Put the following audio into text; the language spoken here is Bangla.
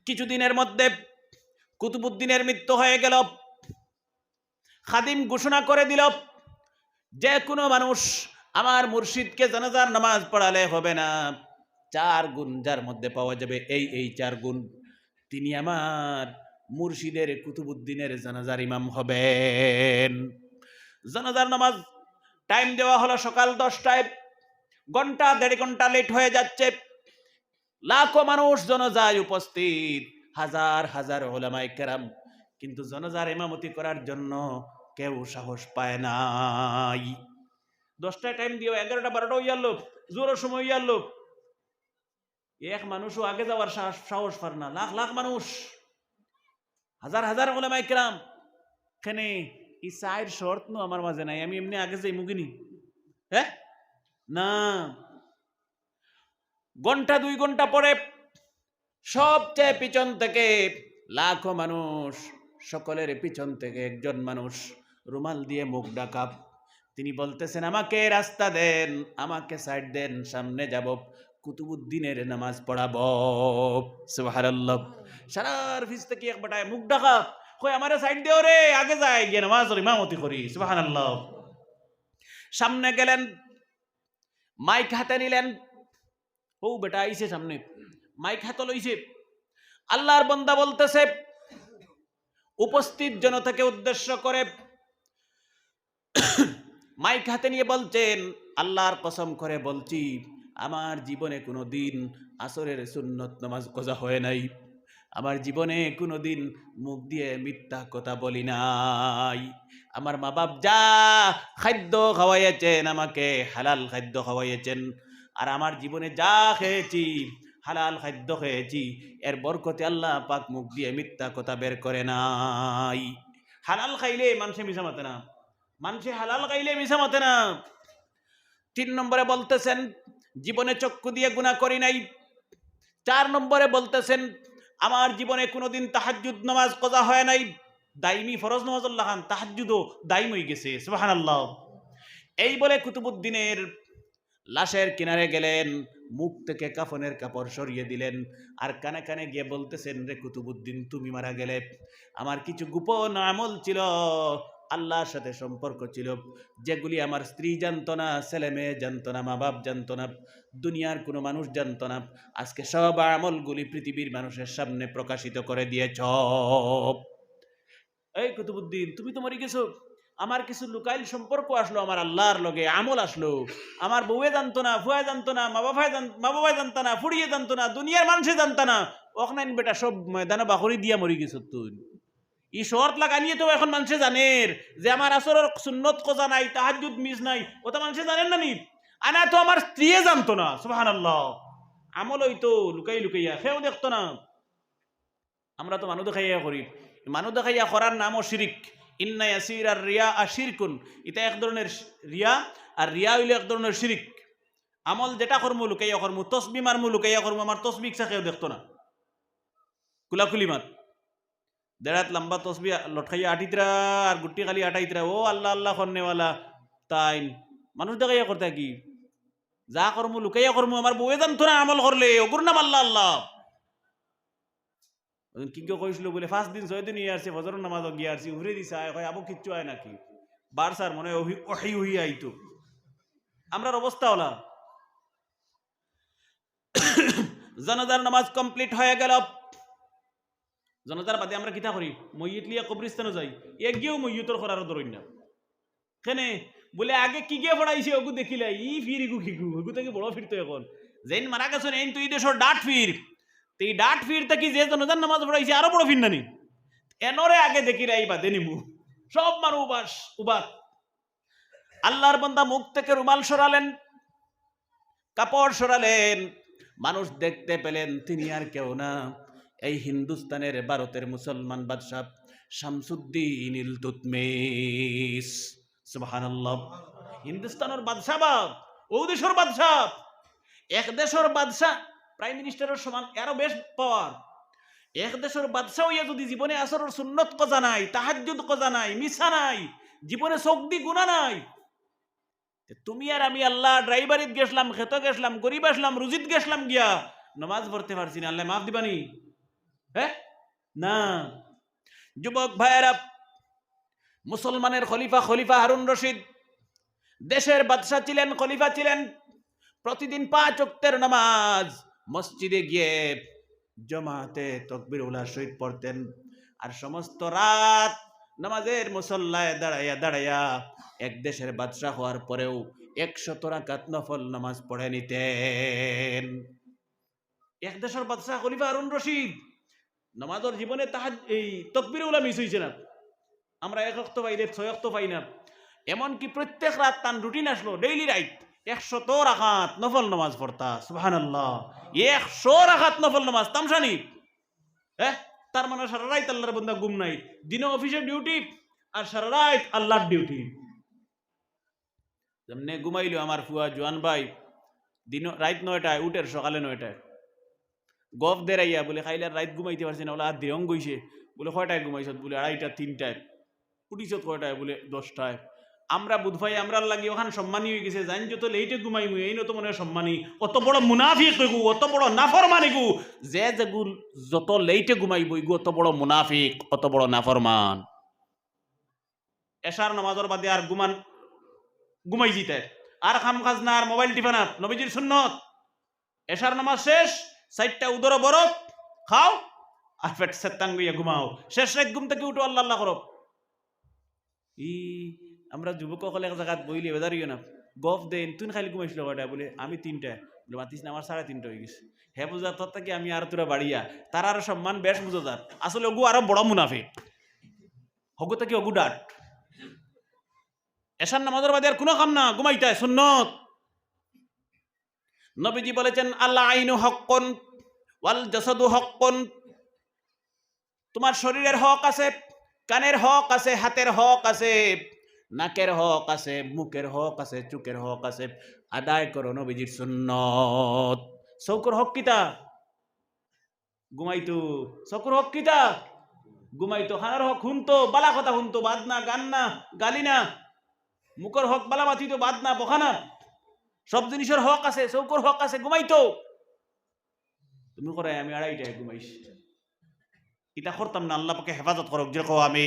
কিছুদিনের মধ্যে কুতুবউদ্দিনের মৃত্যু হয়ে গেল। খাদিম ঘোষণা করে দিল, যে কোনো মানুষ আমার মুর্শিদকে জানাজার নামাজ পড়ালে হবে না, 4 গুণ যার মধ্যে পাওয়া যাবে, এই 4 গুণ, তিনি আমার মুর্শিদের কুতুবউদ্দিনের জানাজার ইমাম হবেন। জানাজার নামাজ টাইম দেওয়া হলো সকাল 10টায়। ঘন্টা 1.5 ঘন্টা লেট হয়ে যাচ্ছে। লাখো মানুষ জানাজায় উপস্থিত, হাজার হাজার উলামায়ে কেরাম, কিন্তু জানাজার ইমামতি করার জন্য কেউ সাহস পায় নাই। 10টায় টাইম দিও, 11টা 12টা হইয়াল, জোরের সময় হইয়াল, এক মানুষও আগে যাওয়ার সাহস পার না। লাখ লাখ মানুষ, হাজার হাজার উলামায়ে কেরাম। এখানে এই 4 শর্ত নো আমার মাঝে নাই, আমি এমনি আগে যাই মুগিনি, হ্যাঁ না। ঘন্টা 2 ঘন্টা পরে সবচেয়ে পিছন থেকে লাখো মানুষ, সকলের পিছন থেকে একজন মানুষ রুমাল দিয়ে মুখ ঢাকা, তিনি বলতেছেন, আমাকে রাস্তা দেন, আমাকে সাইড দেন, সামনে যাব, কুতুবউদ্দিনের নামাজ পড়াবো। সুবহানাল্লাহ। সারার ফিস থেকে এক বাটায় মুখ ঢাকা, কই আমারে সাইড দেও রে, আগে যাই গিয়ে নামাজের ইমামতি করি। সুবহানাল্লাহ। সামনে গেলেন, মাইক হাতে নিলেন, ও বেটা আইছে সামনে, মাইক হাতে লইছে। আল্লাহর বান্দা বলতেছে, উপস্থিত জনতাকে উদ্দেশ্য করে মাইক হাতে নিয়ে বলছেন, আল্লাহর কসম করে বলছি, আমার জীবনে কোনো দিন আসরের সুন্নত নামাজ কজা হয় নাই, আমার জীবনে কোনো দিন মুখ দিয়ে মিথ্যা কথা বলি নাই। আমার মা বাপ যা খাদ্য খাওয়াইয়েছেন, আমাকে হালাল খাদ্য খাওয়াইয়েছেন, আর আমার জীবনে যা খেয়েছি হালাল খাদ্য খেয়েছি, এর বরকতে আল্লাহ পাক মুখ দিয়ে মিথ্যা কথা বের করে নাই। হালাল খাইলে মানুষে মিশা মাতে না, মানুষে হালাল খাইলে মিশা মাতে না। 3 নম্বরে বলতেছেন, জীবনে চক্ষু দিয়ে গুনাহ করি নাই। 4 নম্বরে বলতেছেন, আমার জীবনে কোনোদিন তাহাজ্জুদ নামাজ কজা হয় নাই, দাইমি ফরজ নামাজ আল্লাহ খান, তাহাজ্জুদও দাইম হয়ে গেছে। সুবহানাল্লাহ। এই বলে কুতুবউদ্দিনের লাশের কিনারে গেলেন, মুখ থেকে কাফনের কাপড় সরিয়ে দিলেন, আর কানে কানে গিয়ে বলতেছেন, রে কুতুবউদ্দিন, তুমি মারা গেলে আমার কিছু গোপন আমল ছিল, আল্লাহর সাথে সম্পর্ক ছিল, যেগুলি আমার স্ত্রী জানতো না, ছেলে মেয়ে জানতো না, মা বাপ জানতো না, দুনিয়ার কোনো মানুষ জানতো না, আজকে সব আমলগুলি পৃথিবীর মানুষের সামনে প্রকাশিত করে দিয়েছ। এই কুতুবউদ্দিন, তুমি তো মরে গেছো, আমার কিছু লুকাইল সম্পর্ক আসলো আমার আল্লাহর লগে, আমল আসলো, আমার বউয়ে জানতো না, ফুয়া জানতো না, মা বাবাই জানতো না, ফুড়িয়ে জানতো না, দুনিয়ার মানুষে জানতো না, ওখানে বেটা সব ময়দানে বাকরি দিয়া মরি গেছো তুই। ই শর্ত লাগানিয়ে তো এখন মানুষে জানের যে আমার আসরের সুন্নত কজা নাই, তাহাজ্জুদ মিস নাই, ওটা মানুষে জানেন না নি। আনা তো আমার স্ত্রীয়ে জানতো না। সুবহানাল্লাহ। আমল হইতো লুকাই লুকাইয়া, সেও দেখতো না। আমরা তো মানুষ দেখাইয়া করি, মানুষ দেখাইয়া করার নামও শিরিক। ইন্না ইয়াসির আর রিয়া আশিরকুন, এটা এক ধরনের রিয়া, আর রিয়া হইলে এক ধরনের শিরিক। আমল যেটা কর্ম লুকাইয়া কর্ম, তসবি মারমু লুকাইয়া কর্ম, আমার তসবি ইচ্ছা কেউ দেখতো না, কুলাকুলি মাত দেড়াত লম্বা তসবি লটকাইয়া আটিতরা আর গুটি খালি আটাইতরা, ও আল্লাহ আল্লাহ কর্নেওয়ালা, তাই মানুষ দেখাইয়া করতে কি যা কর্ম লুকাইয়া কর্ম, আমার বউয়ে জানতো না আমল করলে, ওগুর নাম আল্লাহ আল্লাহ। কি কইছিল বলে 5 দিন 6 দিন ইয়ে আসছে, ফজরের নামাজ গিয়ে আসছি, উড়ে দিছে, আয় আবু কিচ্ছু আয় নাকি, বার সার মনে ওহি ওহি আইতো। আমরার অবস্থা হলা, জানাজার নামাজ কমপ্লিট হয়ে গেল। জানাজার বাদে আমরা কিতা করি, মইয়িত লিয়া কবরস্থানে যাই, এক গিয়েও মইয়িতর করার ধরুন না কেনে বলে, আগে কি গিয়ে পড়াইছে ওগু দেখিলা, ই ফির ইগু খিগু, ওগু থেকে বড় ফিরতো এখন, যেন মারা গেছেন এই তুই দেশর ডাট ফির, এই ডাট ফির থাকি যে জানাজার নামাজ পড়াইছে আরো বড় ফির নানি, এনরে আগে দেখিরা এই বাদে নিমু, সব মারু উবাস। আল্লাহর বান্দা মুখ থেকে রুমাল সরালেন, কাপড় সরালেন, মানুষ দেখতে পেলেন তিনি আর কেউ না, এই হিন্দুস্তানের ভারতের মুসলমান বাদশাহ শামসুদ্দিন ইলতুৎমিশ। সুবহানাল্লাহ। হিন্দুস্তানের বাদশাহ, ও দেশের বাদশাহ, এক দেশের বাদশাহ প্রাইম মিনিস্টারের সমান, আরো বেশ পাওয়ার। এক দেশের বাদশাহ হইয়া যদি জীবনে আসরের সুন্নত কজা নাই, তাহাজ্জুদ কজা নাই, মিছা নাই, জীবনে চোখদি গুণা নাই, তুমি আর আমি আল্লাহ ড্রাইভারিত গেছলাম, খেত গেছলাম, গরিব আসলাম, রুজিত গেছলাম, গিয়া নমাজ পড়তে পারছি না, আল্লাহ মাফ দিবানি? হ্যাঁ না। যুবক ভাইয়েরা, মুসলমানের খলিফা হারুন রশিদ দেশের বাদশা ছিলেন, খলিফা ছিলেন। প্রতিদিন 5 ওয়াক্তের নামাজ মসজিদে গিয়ে জমাতে তাকবীর উলা শহীদ পড়তেন। আর সমস্ত রাত নামাজের মুসল্লায় দাঁড়াইয়া দাঁড়াইয়া এক দেশের বাদশা হওয়ার পরেও 100 রাকাত নফল নামাজ পড়ে নিতেন। এক দেশের বাদশা খলিফা হারুন রশিদ নামাজের জীবনে এই তাকবীর উলা মিস হইছে না। আমরা 1 ওয়াক্ত পাই, 6 ওয়াক্ত পাই না। এমনকি প্রত্যেক রাত তার রুটিন আসলো, ডেইলি রাইট 100 রাকাত নফল নামাজ পড়তা। সুবহানাল্লাহ, 100 রাকাত নফল নামাজ তামশানি। তার মানে সারা রাত আল্লাহর বান্দা ঘুম নাই, দিনে অফিসের ডিউটি আর সারা রাত আল্লাহর ডিউটি। যেমনে ঘুমাইলো আমার ফুয়া জোয়ান ভাই, দিন রাত 9টায় উঠের সকালে 9টায় গফ দেরাইয়া বলে খাইলে রাত ঘুমাইতে পারছি না, বলে আর দেহং গইছে। বলে কয়টায় ঘুমাইছ? বলে 2:30 3টায়। উঠিছ কয়টায়? বলে 10টায়। আমরা বুধভাই আমরা লাগি ওখানে সম্মানী হয়ে গেছে, জানি যত লেটে ঘুমাইমু এই নত মনে হয় সম্মানী। অত বড় মুনাফিক গু, অত বড় নাফরমানি গু, যে যেগুল যত লেটে ঘুমাইব ইগু অত বড় মুনাফিক, অত বড় নাফরমান। এশার নামাজের বাদে আর ঘুমাই জিতে আর খাম কাজ না, আর মোবাইল টিপা না, নবীজির সুন্নত। এশার নামাজ শেষ, 4টা উদর বরফ খাও আর পেট সেত্তাং গিয়া ঘুমাও। শেষ রাত ঘুম থেকে উঠো, আল্লাহ আল্লাহ করো। আমরা যুবক সকলে এক জায়গাত বইলে বেজারিও না, গফ দেন তুই খালি ঘুমাইছিল কয়টা? বলে আমি 3টায়। বলে মাতিস না, আমার 3:30 হয়ে গেছে। হে বুঝা তোর থেকে আমি আর তোরা বাড়িয়া, তার আরো সম্মান বেশ বুঝো তার। আসলে ওগু আরো বড় মুনাফিক, হগু থেকে অগু ডাট। এশার নামাজের বাদে আর কোনো কাম না, ঘুমাইতে সুন্নত। নবীজি বলেছেন আল্লাহ আইনু হক্কুন ওয়াল জাসাদু হক্কুন। তোমার শরীরের হক আছে, কানের হক আছে, হাতের হক আছে, নাকের হক আছে, মুখের হক আছে, চোখের হক আছে। আদায় করো নবীজির সুন্নত। চৌকর হক কিতা? ঘুমাইতো। চকুর হক কিতা? ঘুমাইতো। খানার হক শুনতো, বালা কথা শুনতো, বাদ না, গান না, গালি না। মুখের হক বালা মাতিতো, বাদ না, বখানা। সব জিনিসের হক আছে, চৌকর হক আছে, ঘুমাইতো। তুমি করে আমি 2:30টায় ঘুমাইছি, এটা করতাম না। আল্লাহ পাকে হেফাজত করক। যেরকম আমি